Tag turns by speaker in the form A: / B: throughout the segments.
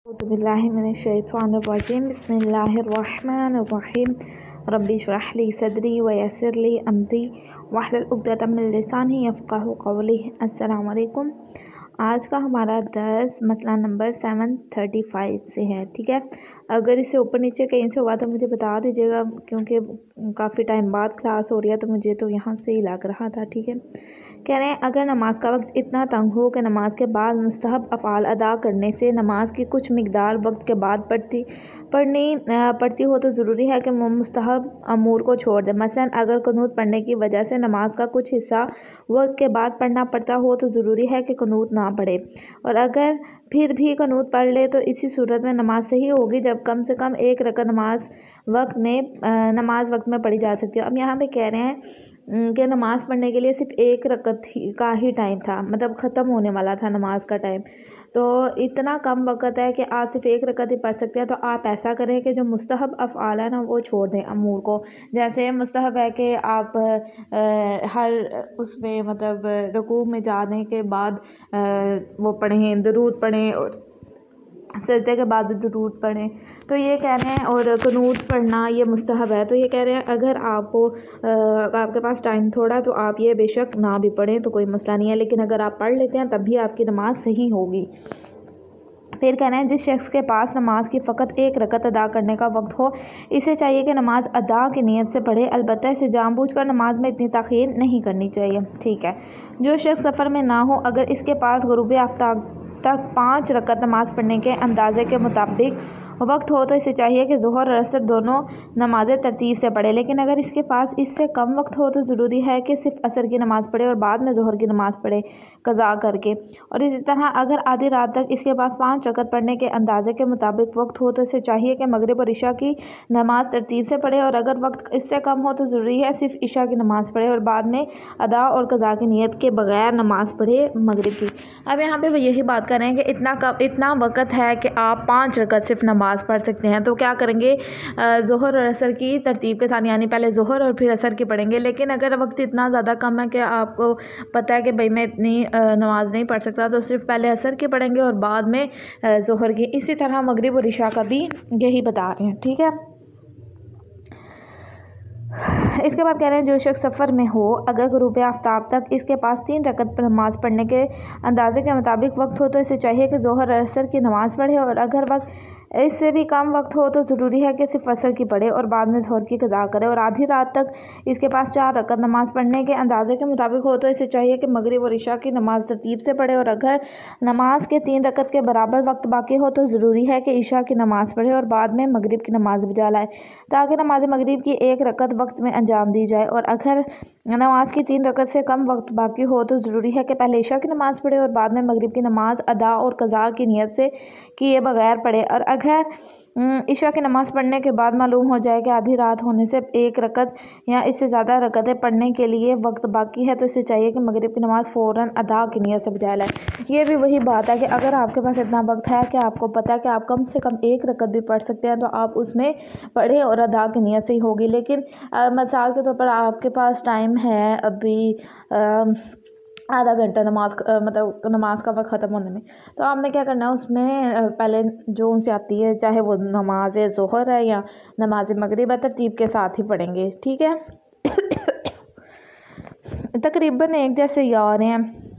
A: अऊज़ुबिल्लाहिमिनश्शैतानिर्रजीम बिस्मिल्लाहिर्रहमानिर्रहीम रब्बि इश्रह ली सदरी व यस्सिर ली अमरी वहलुल उक़दतम मिन लिसानी यफ़क़हू क़ौली। अस्सलामु अलैकुम। आज का हमारा दर्स मसला नंबर 735 से है। ठीक है, अगर इससे ऊपर नीचे कहीं से हुआ तो मुझे बता दीजिएगा, क्योंकि काफ़ी टाइम बाद क्लास हो रही है तो मुझे तो यहाँ से ही लग रहा था। ठीक है, कह रहे हैं अगर नमाज का वक्त इतना तंग हो कि नमाज के बाद मुस्तहब अफ़आल अदा करने से नमाज की कुछ मिकदार वक्त के बाद पढ़ती हो तो ज़रूरी है कि मुस्तहब अमूर को छोड़ दे। मसलन अगर क़ुनूत पढ़ने की वजह से नमाज का कुछ हिस्सा वक्त के बाद पढ़ना पड़ता हो तो ज़रूरी है कि क़ुनूत ना पढ़े, और अगर फिर भी क़ुनूत पढ़ ले तो इसी सूरत में नमाज सही होगी जब कम से कम एक रकअत नमाज वक्त में पढ़ी जा सकती है। अब यहाँ पे कह रहे हैं कि नमाज़ पढ़ने के लिए सिर्फ एक रकअत का ही टाइम था, मतलब ख़त्म होने वाला था नमाज का टाइम, तो इतना कम वक़्त है कि आप सिर्फ एक रकअत ही पढ़ सकते हैं। तो आप ऐसा करें कि जो मुस्तहब अफ़आल है ना वो छोड़ दें अमूर को। जैसे मुस्तहब है कि आप हर उसमें मतलब रुकू में जाने के बाद वो पढ़ें, दुरूद पढ़ें, और सजदे के बाद दुरूद पढ़ें, तो ये कह रहे हैं, और क़ुनूत पढ़ना ये मुस्तहब है। तो ये कह रहे हैं अगर आपके पास टाइम थोड़ा तो आप ये बेशक ना भी पढ़ें तो कोई मसला नहीं है, लेकिन अगर आप पढ़ लेते हैं तब भी आपकी नमाज सही होगी। फिर कहना है जिस शख्स के पास नमाज की फ़कत एक रकत अदा करने का वक्त हो, इसे चाहिए कि नमाज अदा की नीयत से पढ़े, अलबत्ता इसे जानबूझकर नमाज में इतनी ताख़ीर नहीं करनी चाहिए। ठीक है, जो शख्स सफ़र में ना हो, अगर इसके पास ग़ुरूब आफ्ताब तक 5 रकत नमाज़ पढ़ने के अंदाज़े के मुताबिक वक्त हो तो इसे चाहिए कि ज़ोहर और असर दोनों नमाज़ें तरतीब से पढ़े, लेकिन अगर इसके पास इससे कम वक्त हो तो ज़रूरी है कि सिर्फ असर की नमाज़ पढ़े और बाद में ज़ोहर की नमाज़ पढ़े कज़ा करके। और इसी तरह अगर आधी रात तक इसके पास 5 रकत पढ़ने के अंदाज़े के मुताबिक वक्त हो तो इसे चाहिए कि मगरिब और इशा की नमाज़ तरतीब से पढ़े, और अगर वक्त इससे कम हो तो ज़रूरी है सिर्फ इशा की नमाज़ पढ़े और बाद में अदा और कज़ा की नीयत के बगैर नमाज़ पढ़े मगरिब की। अब यहाँ पे वो यही बात कर रहे हैं कि इतना वक्त है कि आप 5 रकत सिर्फ नमाज़ पढ़ सकते हैं, तो क्या करेंगे, ज़ोहर और असर की तरतीब के साथ, यानी पहले ज़ोहर और फिर असर की पढ़ेंगे। लेकिन अगर वक्त इतना ज़्यादा कम है कि आपको पता है कि भाई मैं इतनी नमाज नहीं पढ़ सकता, तो सिर्फ पहले असर की पढ़ेंगे और बाद में ज़ोहर की। इसी तरह मगरिब और इशा का भी यही बता रहे हैं। ठीक है, इसके बाद कह रहे हैं जो शख्स सफ़र में हो, अगर ग़ुरूब आफ्ताब तक इसके पास 3 रकत नमाज़ पढ़ने के अंदाज़े के मुताबिक वक्त हो तो इसे चाहिए कि ज़ोहर और असर की नमाज़ पढ़े, और अगर वक्त इससे भी कम वक्त हो तो ज़रूरी है कि सिर्फ असर की पढ़े और बाद में ज़ोहर की कज़ा करे। और आधी रात तक इसके पास 4 रकत नमाज़ पढ़ने के अंदाज़े के मुताबिक हो तो इसे चाहिए कि मगरिब और इशा की नमाज़ तरतीब से पढ़े, और अगर नमाज के 3 रकत के बराबर वक्त बाकी हो तो ज़रूरी है कि इशा की नमाज़ पढ़े और बाद में मगरिब की नमाज़ बजा लाए, ताकि नमाज मगरिब की 1 रकत वक्त में अंजाम दी जाए। और अगर नमाज की 3 रकत से कम वक्त बाकी हो तो ज़रूरी है कि पहले इशा की नमाज़ पढ़े और बाद में मगरिब की नमाज़ अदा और कज़ा की नीयत से किए बगैर पढ़े। और अगर इशा की नमाज़ पढ़ने के बाद मालूम हो जाए कि आधी रात होने से 1 रकत या इससे ज़्यादा रकतें पढ़ने के लिए वक्त बाकी है तो इसे चाहिए कि मगरिब की नमाज़ फ़ौरन अदा की नीयत से बजा लाए। ये भी वही बात है कि अगर आपके पास इतना वक्त है कि आपको पता है कि आप कम से कम 1 रकत भी पढ़ सकते हैं तो आप उसमें पढ़ें और अदा की नीयत से ही होगी। लेकिन मिसाल के तौर पर आपके पास टाइम है अभी आधा घंटा मतलब नमाज का वक्त ख़त्म होने में, तो आपने क्या करना है, उसमें पहले जो उनसे आती है, चाहे वो नमाज ज़ोहर है या नमाज मगरिब है, तरतीब के साथ ही पढ़ेंगे। ठीक है, तकरीबन एक जैसे ही आ रहे हैं,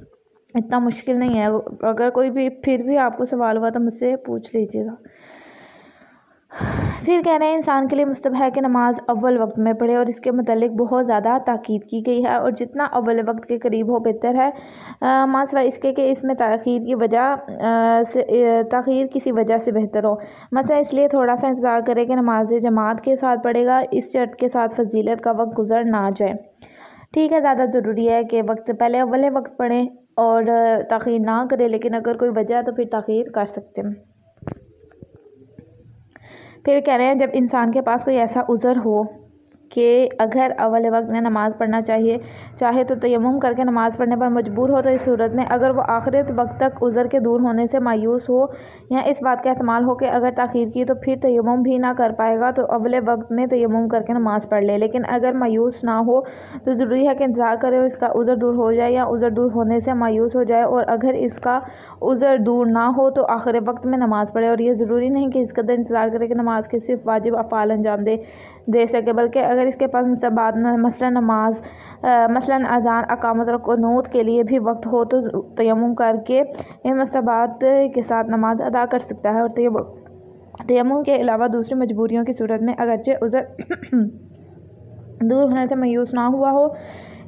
A: इतना मुश्किल नहीं है। अगर कोई भी फिर भी आपको सवाल हुआ तो मुझसे पूछ लीजिएगा। फिर कह रहे हैं इंसान के लिए मुस्तहब है कि नमाज अव्वल वक्त में पढ़े, और इसके मतलब बहुत ज़्यादा ताकीद की गई है, और जितना अव्वल वक्त के करीब हो बेहतर है, मासवा इसके कि इसमें ताख़ीर किसी वजह से बेहतर हो। मसला इसलिए थोड़ा सा इंतज़ार करें कि नमाज जमात के साथ पढ़ेगा, इस शर्त के साथ फजीलत का वक्त गुजर ना जाए। ठीक है, ज़्यादा ज़रूरी है कि वक्त पहले अव्वल वक्त पढ़ें और ताख़ीर ना करें, लेकिन अगर कोई वजह है तो फिर ताख़ीर कर सकते हैं। फिर कह रहे हैं जब इंसान के पास कोई ऐसा उज़र हो کہ اگر اول وقت میں نماز پڑھنا چاہے تو تیمم کر کے نماز پڑھنے پر مجبور ہو، تو اس صورت میں اگر وہ آخری وقت تک عذر کے دور ہونے سے مایوس ہو یا اس بات کا احتمال ہو کہ اگر تاخیر کی تو پھر تیمم بھی نہ کر پائے گا، تو اول وقت میں تیمم کر کے نماز پڑھ لے۔ لیکن اگر مایوس نہ ہو تو ضروری ہے کہ انتظار کرے اور اس کا عذر دور ہو جائے یا عذر دور ہونے سے مایوس ہو جائے، اور اگر اس کا عذر دور نہ ہو تو آخر وقت میں نماز پڑھے۔ اور یہ ضروری نہیں کہ اس قدر انتظار کرے کہ نماز کے صرف واجب افعال انجام دے سکے، بلکہ اگر اس کے پاس مستحبات مثلاً اذان، اقامت اور قنوت کے لیے بھی وقت ہو تو تیمم کر کے ان مستحبات کے ساتھ نماز ادا کر سکتا ہے۔ اور تیمم کے علاوہ دوسری مجبوریوں کی صورت میں اگرچہ عذر دور ہونے سے مایوس نہ ہوا ہو،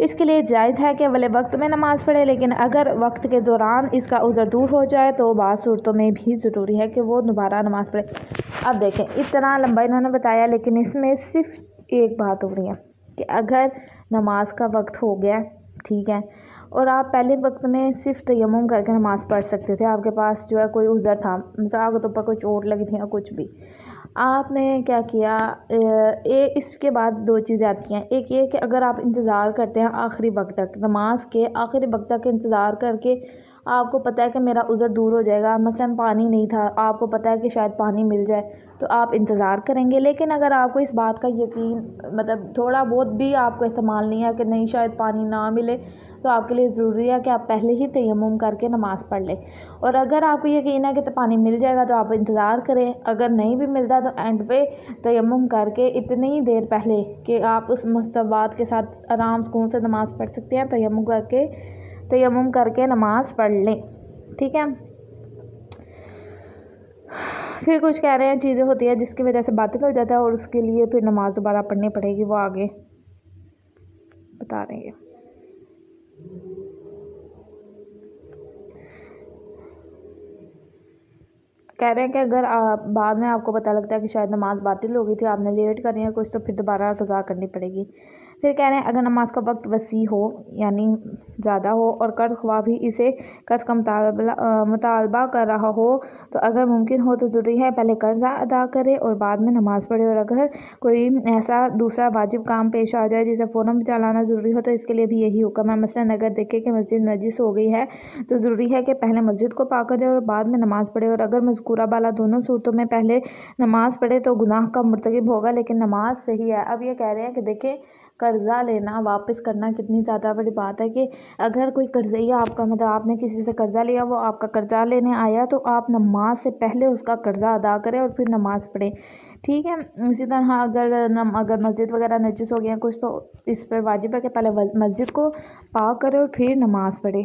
A: اس کے لیے جائز ہے کہ اول وقت میں نماز پڑھے، لیکن اگر وقت کے دوران اس کا عذر دور ہو جائے تو بعض صورتوں میں بھی ضروری ہے کہ وہ دوبارہ نماز پڑھے۔ اب دیکھیں اتنا لمبا انہوں نے بتایا، لیکن اس میں صرف ایک بات ہو رہی ہے کہ اگر نماز کا وقت ہو گیا، ٹھیک ہے، اور آپ پہلے وقت میں صرف تیمم کر کے نماز پڑھ سکتے تھے، آپ کے پاس جو ہے کوئی عذر تھا، مثال کے طور پر کوئی چوٹ لگی تھی یا کچھ بھی، آپ نے کیا کیا، اس کے بعد دو چیزیں آتی ہیں۔ ایک یہ کہ اگر آپ انتظار کرتے ہیں آخری وقت تک، نماز کے آخری وقت تک انتظار کر کے آپ کو پتہ ہے کہ میرا عذر دور ہو جائے گا، مثلاً پانی نہیں تھا، آپ کو پتہ ہے کہ شاید پانی مل جائے تو آپ انتظار کریں گے۔ لیکن اگر آپ کو اس بات کا یقین تھوڑا بہت بھی آپ کو احتمال نہیں ہے کہ نہیں شاید پانی نہ ملے، تو آپ کے لیے ضروری ہے کہ آپ پہلے ہی تیمم کر کے نماز پڑھ لیں۔ اور اگر آپ کو یقین ہے کہ پانی مل جائے گا تو آپ انتظار کریں، اگر نہیں بھی ملتا تو اینڈ پہ تیمم کر کے اتنی دیر پہلے کہ آپ اس مستحبات کے ساتھ آرام سکون سے نماز پڑھ سکتے ہیں، تیمم کر کے نماز پڑھ لیں، ٹھیک ہے۔ پھر کچھ کہہ رہے ہیں چیزیں ہوتی ہیں جس کی وجہ سے باطل ہو جاتا ہے اور اس کے لیے پھر نماز دوبارہ پڑھنی پڑے گی، وہ آگے بتا رہے ہیں۔ کہہ رہے ہیں کہ اگر بعد میں آپ کو پتہ لگتا ہے کہ شاید نماز باطل ہو گئی تھی، آپ نے لیٹ کرنی ہے کچھ، تو پھر دوبارہ قضا کرنی پڑے گی۔ پھر کہہ رہے ہیں اگر نماز کا وقت وسیع ہو یعنی زیادہ ہو اور قرض خواہ بھی اسے قرض کا مطالبہ کر رہا ہو تو اگر ممکن ہو تو ضروری ہے پہلے قرض ادا کرے اور بعد میں نماز پڑھے، اور اگر کوئی ایسا دوسرا واجب کام پیش آ جائے جسے فوراً بچا لانا ضروری ہو تو اس کے لیے بھی یہی حکم ہے۔ مثلاً اگر دیکھے کہ مسجد نجس ہو گئی ہے تو ضروری ہے کہ پہلے مسجد کو پاک کرے اور بعد میں نماز پڑھے، اور اگر مذکورہ بالا دونوں صورتوں میں پہلے نماز پڑھے تو گناہ کا مرتکب ہوگا لیکن نماز صحیح ہے۔ اب یہ کہہ رہے ہیں کہ دیکھیں قرضہ لینا واپس کرنا کتنی زیادہ بڑی بات ہے، کہ اگر کوئی قرضیہ آپ کا آپ نے کسی سے قرضہ لیا، وہ آپ کا قرضہ لینے آیا تو آپ نماز سے پہلے اس کا قرضہ ادا کریں اور پھر نماز پڑھیں، ٹھیک ہے۔ اسی طرح اگر مسجد وغیرہ نجس ہو گیا کچھ تو اس پر واجب ہے کہ پہلے مسجد کو پاک کرے اور پھر نماز پڑھے۔